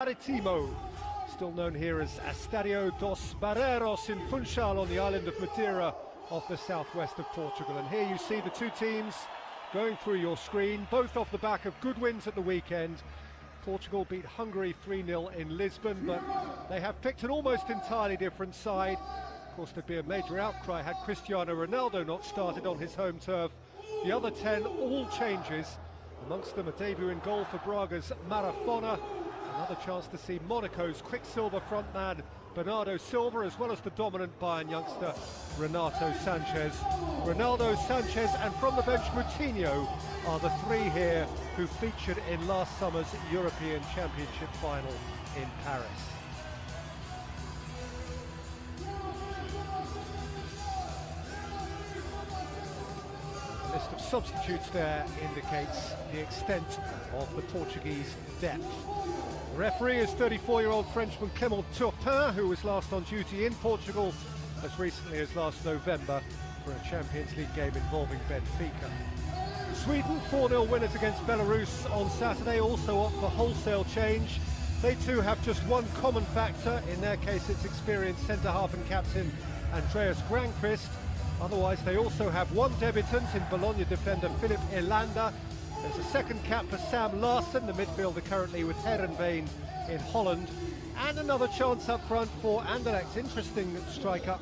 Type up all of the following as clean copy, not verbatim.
Maritimo, still known here as Estadio dos Barreiros in Funchal on the island of Madeira off the southwest of Portugal. And here you see the two teams going through your screen, both off the back of good wins at the weekend. Portugal beat Hungary 3-0 in Lisbon, but they have picked an almost entirely different side. Of course, there'd be a major outcry had Cristiano Ronaldo not started on his home turf. The other 10, all changes, amongst them a debut in goal for Braga's Marafona. Another chance to see Monaco's Quicksilver frontman Bernardo Silva, as well as the dominant Bayern youngster Renato Sanchez. Ronaldo, Sanchez and from the bench Moutinho are the three here who featured in last summer's European Championship final in Paris. The list of substitutes there indicates the extent of the Portuguese depth. The referee is 34-year-old Frenchman Clément Turpin, who was last on duty in Portugal as recently as last November for a Champions League game involving Benfica. Sweden 4-0 winners against Belarus on Saturday, also opt for wholesale change. They too have just one common factor, in their case it's experienced centre-half and captain Andreas Granqvist. Otherwise they also have one debutant in Bologna defender Philip Elanda. There's a second cap for Sam Larsson, the midfielder currently with Heerenveen in Holland. And another chance up front for Anderlecht's interesting striker,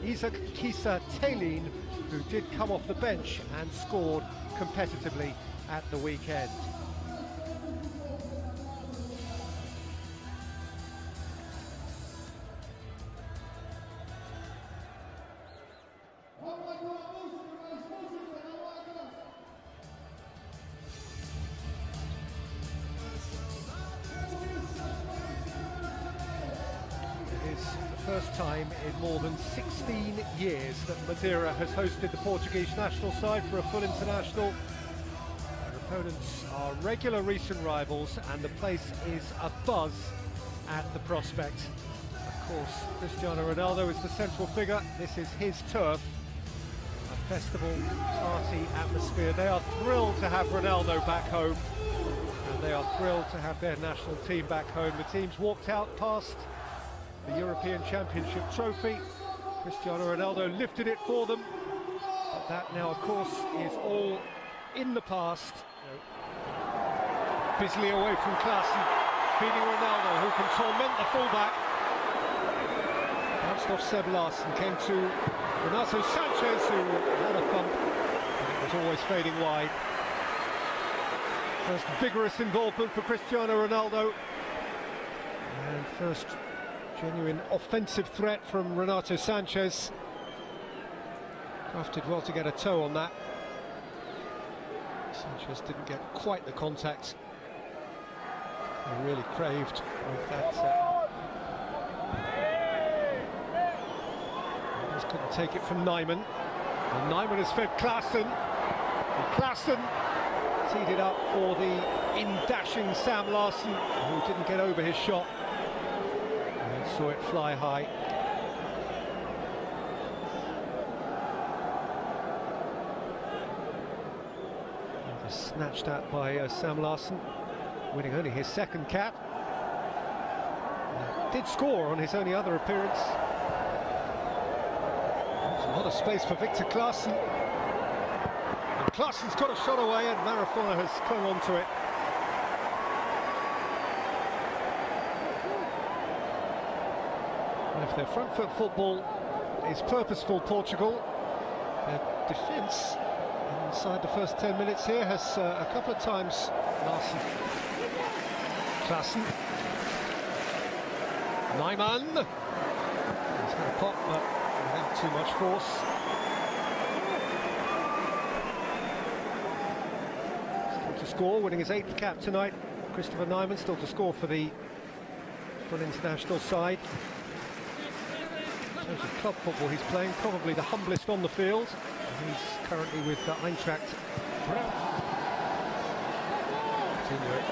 Isaac Kisa Taylin, who did come off the bench and scored competitively at the weekend. First time in more than 16 years that Madeira has hosted the Portuguese national side for a full international. Their opponents are regular recent rivals and the place is abuzz at the prospect. Of course, Cristiano Ronaldo is the central figure. This is his turf. A festival party atmosphere. They are thrilled to have Ronaldo back home, and they are thrilled to have their national team back home. The team's walked out past the European Championship trophy. Cristiano Ronaldo lifted it for them, but that now of course is all in the past. Busily away from Klaassen, feeding Ronaldo, who can torment the fullback. Bounced off Seb Larsson, came to Renato Sanchez, who had a thump, but it was always fading wide. First vigorous involvement for Cristiano Ronaldo, and first genuine offensive threat from Renato Sanchez. Crafted well to get a toe on that. Sanchez didn't get quite the contact he really craved with that. Just couldn't take it from Nyman. And Nyman has fed Klaassen. And Klaassen teed it up for the in-dashing Sam Larsson, who didn't get over his shot. Saw it fly high. Snatched at by Sam Larsson, winning only his second cap. Did score on his only other appearance. There's a lot of space for Victor Klaassen. And Klaassen's got a shot away and Marafona has clung on to it. If their front foot football is purposeful, Portugal, their defence inside the first 10 minutes here has a couple of times Larsson, Klaassen, Nyman, he's had a pop but without too much force. Still to score, winning his 8th cap tonight, Christopher Nyman, still to score for the full international side. In terms of club football he's playing, probably the humblest on the field. He's currently with Eintracht. Continue it.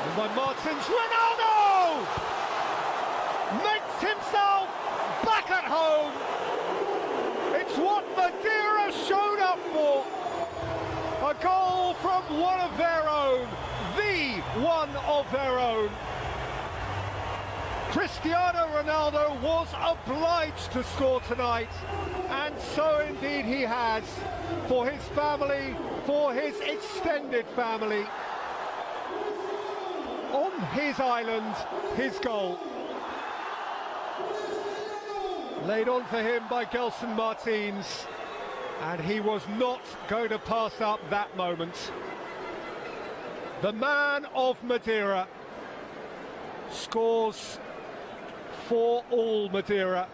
And by Martins, Ronaldo makes himself back at home. It's what Madeira showed up for. A goal from one of their own, the one of their own. Cristiano Ronaldo was obliged to score tonight, and so indeed he has, for his family, for his extended family. On his island, his goal. Laid on for him by Gelson Martins, and he was not going to pass up that moment. The man of Madeira scores for all Madeira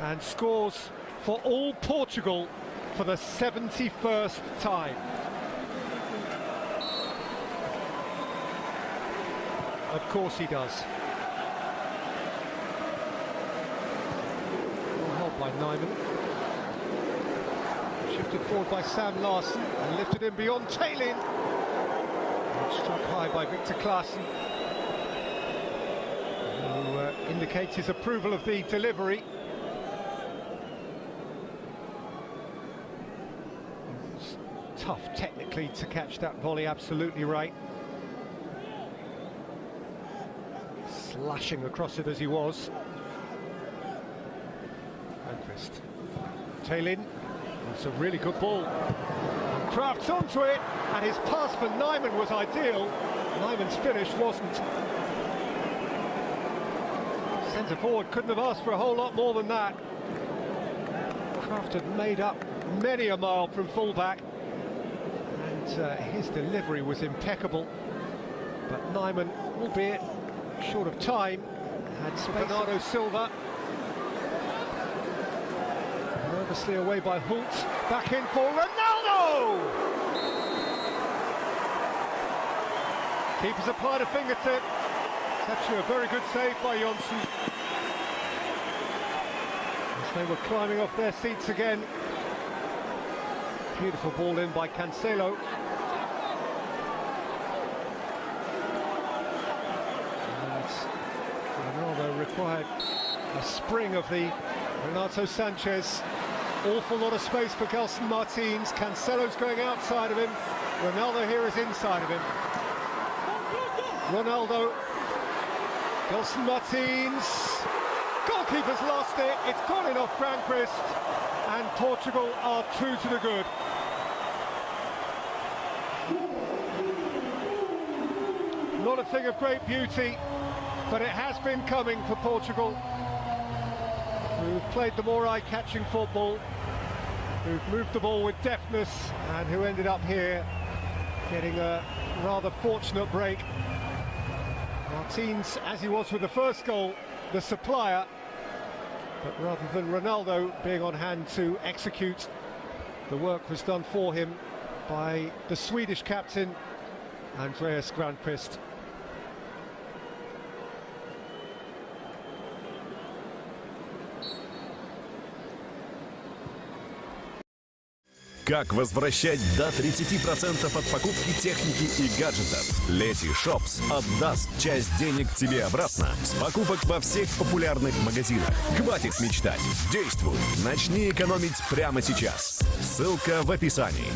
and scores for all Portugal for the 71st time. Of course he does. Well held by Nyman. Shifted forward by Sam Larsson and lifted in beyond Taylin. Struck high by Victor Klaassen, who indicates his approval of the delivery. It's tough technically to catch that volley, absolutely right. Slashing across it as he was. Grandquist. Taylin. It's a really good ball. Crafts onto it, and his pass for Nyman was ideal. Nyman's finish wasn't. Centre forward couldn't have asked for a whole lot more than that. Kraft had made up many a mile from fullback, and his delivery was impeccable. But Nyman, albeit short of time, had space. Bernardo Silva. Nervously away by Holt, back in for Ronaldo! Keepers applied a fingertip. It's actually a very good save by Jonsson. As they were climbing off their seats again. Beautiful ball in by Cancelo. And Ronaldo required a spring of the Renato Sanchez. Awful lot of space for Gelson Martins. Cancelo's going outside of him. Ronaldo here is inside of him. Ronaldo. Gelson Martins. Goalkeeper's lost it. It's gone in off Grandquist. And Portugal are 2 to the good. Not a thing of great beauty, but it has been coming for Portugal, who've played the more eye-catching football, who've moved the ball with deftness, and who ended up here getting a rather fortunate break. Martins, as he was with the first goal, the supplier, but rather than Ronaldo being on hand to execute, the work was done for him by the Swedish captain, Andreas Grandquist. Как возвращать до 30% от покупки техники и гаджетов? Leti Shops отдаст часть денег тебе обратно с покупок во всех популярных магазинах. Хватит мечтать. Действуй. Начни экономить прямо сейчас. Ссылка в описании.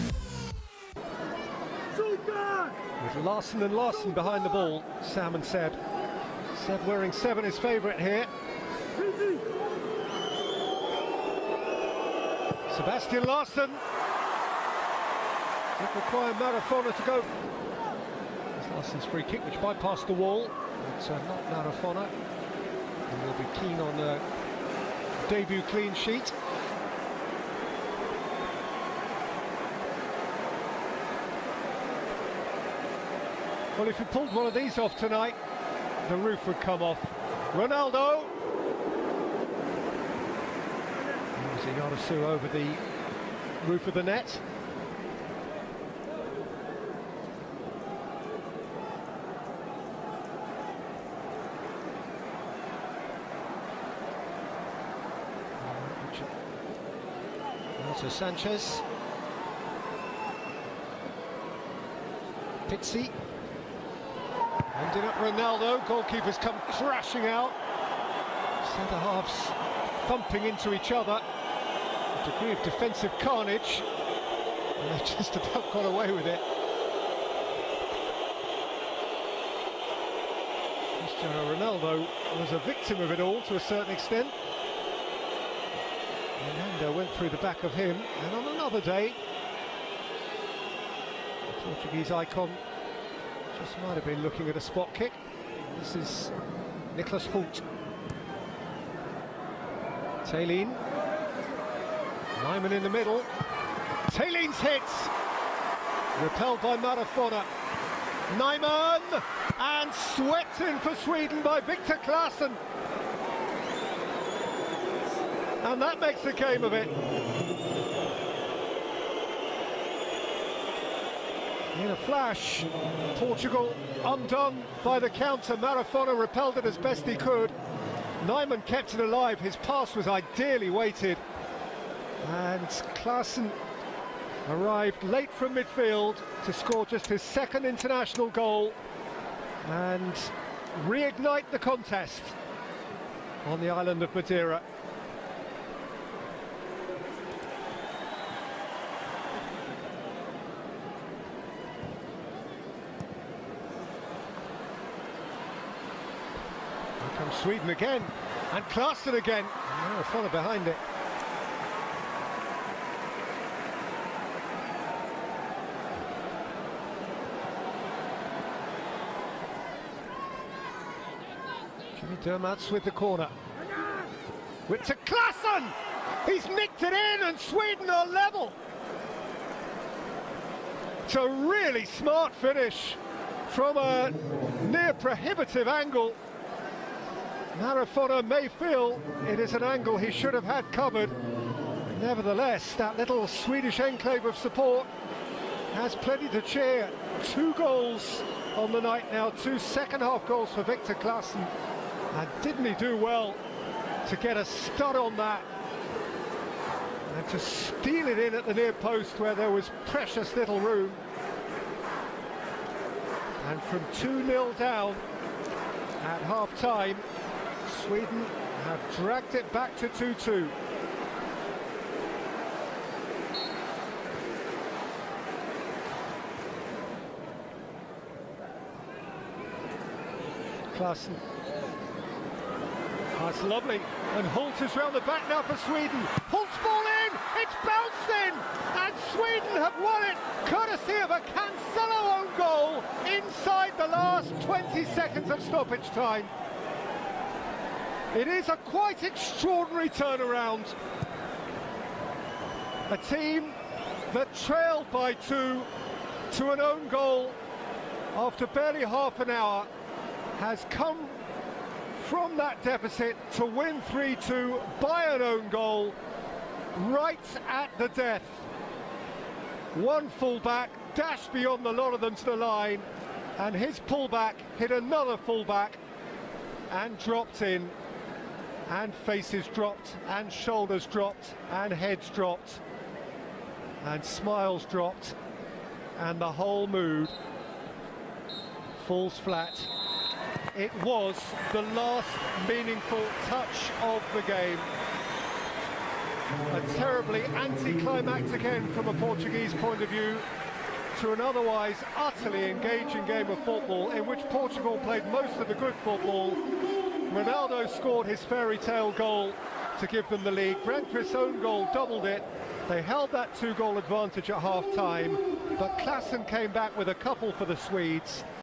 With Larsson and Larsson behind the ball, Sam and Seb. Seb wearing 7, his favourite here. Sebastian Larsson. It required Marafona to go. It's Larsson's free kick, which bypassed the wall. It's not Marafona. And will be keen on a debut clean sheet. Well, if he pulled one of these off tonight, the roof would come off. Ronaldo. Zinarasu over the roof of the net. Renato Sanchez. Pizzi. Ending up Ronaldo. Goalkeepers come crashing out. Centre halves thumping into each other. A degree of defensive carnage. And they just about got away with it. Cristiano Ronaldo was a victim of it all to a certain extent. Ronaldo went through the back of him, and on another day, the Portuguese icon just might have been looking at a spot kick. This is Nicholas Hoult. Taylin. Nyman in the middle. Taylin's hits. Repelled by Marafona. Nyman, and swept in for Sweden by Victor Claesson. And that makes a game of it. In a flash, Portugal undone by the counter. Marafona repelled it as best he could. Nyman kept it alive. His pass was ideally weighted. And Claesson arrived late from midfield to score just his second international goal and reignite the contest on the island of Madeira. Here comes Sweden again, and Claesson again. Oh, follow behind it. Jimmy Dermats with the corner. Whipped to Claesson! He's nicked it in, and Sweden are level. It's a really smart finish from a near prohibitive angle. Marafona may feel it is an angle he should have had covered. Nevertheless, that little Swedish enclave of support has plenty to cheer. 2 goals on the night now, 2 second-half goals for Victor Claesson. And didn't he do well to get a stud on that and to steal it in at the near post where there was precious little room. And from 2-0 down at half-time, Sweden have dragged it back to 2-2. Claesson. That's lovely, and Hoult is round the back now for Sweden. Hult's ball in, it's bounced in, and Sweden have won it, courtesy of a Cancelo own goal inside the last 20 seconds of stoppage time. It is a quite extraordinary turnaround. A team that trailed by 2 to an own goal after barely half an hour has come from that deficit to win 3-2 by an own goal right at the death. One fullback dashed beyond the lot of them to the line, and his pullback hit another fullback and dropped in, and faces dropped, and shoulders dropped, and heads dropped, and smiles dropped, and the whole mood falls flat. It was the last meaningful touch of the game. A terribly anticlimactic end from a Portuguese point of view to an otherwise utterly engaging game of football in which Portugal played most of the good football. Ronaldo scored his fairy tale goal to give them the lead. Brentford's own goal doubled it. They held that 2-goal advantage at half-time, but Claesson came back with a couple for the Swedes.